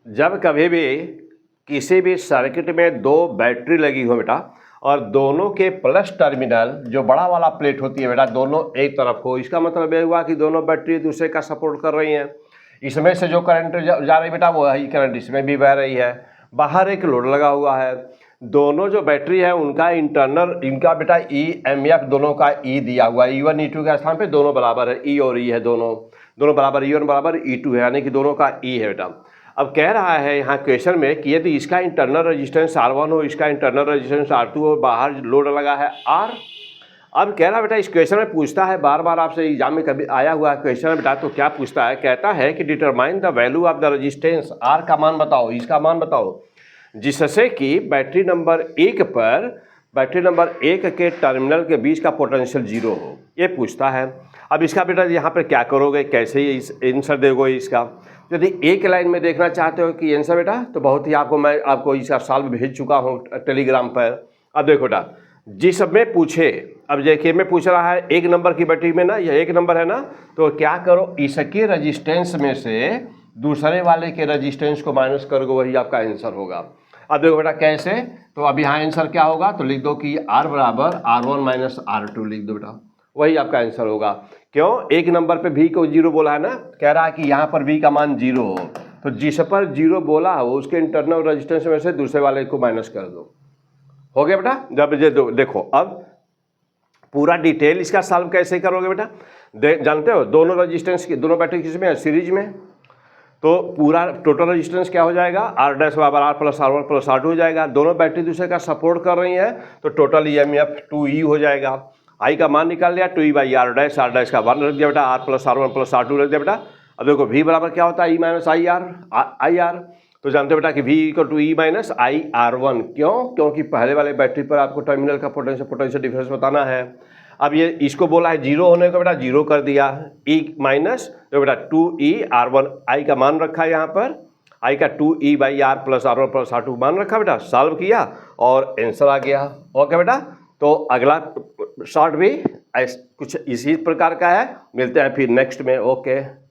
जब कभी भी किसी भी सर्किट में दो बैटरी लगी हो बेटा और दोनों के प्लस टर्मिनल जो बड़ा वाला प्लेट होती है बेटा दोनों एक तरफ हो, इसका मतलब ये हुआ कि दोनों बैटरी दूसरे का सपोर्ट कर रही हैं। इसमें से जो करंट जा रही बेटा वही करंट इसमें भी बह रही है। बाहर एक लोड लगा हुआ है। दोनों जो बैटरी है उनका इंटरनल इनका बेटा EMF दोनों का E दिया हुआ है। E1 E2 के स्थान पे दोनों बराबर है, E और E है, दोनों बराबर, E1 बराबर E2 है, यानी कि दोनों का E है बेटा। अब कह रहा है यहाँ क्वेश्चन में कि यदि इसका इंटरनल रेजिस्टेंस R1 हो, इसका इंटरनल रेजिस्टेंस R2 हो, बाहर लोड लगा है R। अब कह रहा बेटा इस क्वेश्चन में पूछता है, बार बार आपसे एग्जाम में कभी आया हुआ क्वेश्चन है बेटा, तो क्या पूछता है, कहता है कि determine the value of the resistance R का मान बताओ, इसका मान बताओ, जिससे कि बैटरी नंबर 1 के टर्मिनल के बीच का पोटेंशियल 0 हो, ये पूछता है। अब इसका बेटा यहाँ पर क्या करोगे, कैसे आंसर दोगे इसका। यदि एक लाइन में देखना चाहते हो कि आंसर बेटा, तो बहुत ही मैं आपको इसका सॉल्व भेज चुका हूँ टेलीग्राम पर। अब देखो बेटा, जिस में पूछे, अब देखिए में पूछ रहा है 1 नंबर की बैटरी में ना, यह 1 नंबर है ना, तो क्या करो, इसके रजिस्टेंस में से दूसरे वाले के रजिस्टेंस को माइनस करोगे, वही आपका आंसर होगा। अब देखो बेटा कैसे, तो अब यहाँ आंसर क्या होगा, तो लिख दो कि R बराबर R1 माइनस R2 लिख दो बेटा, वही आपका आंसर होगा। क्यों, 1 नंबर पे V को 0 बोला है ना, कह रहा है कि यहाँ पर V का मान 0 हो, तो जिस पर 0 बोला हो उसके इंटरनल रेजिस्टेंस में से दूसरे वाले को माइनस कर दो। हो गया बेटा। जब देखो अब पूरा डिटेल इसका सॉल्व कैसे करोगे बेटा, जानते हो दोनों रेजिस्टेंस की, दोनों बैटरी किसमें है, सीरीज में, तो पूरा टोटल रेजिस्टेंस क्या हो जाएगा, R डैश बराबर R plus R1 plus R2 हो जाएगा। दोनों बैटरी दूसरे का सपोर्ट कर रही है, तो टोटल EMF 2E हो जाएगा। I का मान निकाल लिया, 2E बाई R डैश का 1 रख दिया बेटा, R plus R1 plus R2 रख दिया बेटा। अब देखो V बराबर क्या होता है, E माइनस IR, तो जानते हो बेटा कि V equal to E minus IR1। क्यों, क्योंकि पहले वाले बैटरी पर आपको टर्मिनल का पोटेंशियल डिफरेंस बताना है। अब ये इसको बोला है 0 होने को बेटा, 0 कर दिया, E माइनस तो बेटा 2E R1, I का मान रखा है यहाँ पर, I का 2E by R plus R1 plus R2 मान रखा बेटा, सॉल्व किया और आंसर आ गया। ओके बेटा, तो अगला शॉर्ट भी कुछ इसी प्रकार का है, मिलते हैं फिर नेक्स्ट में। ओके।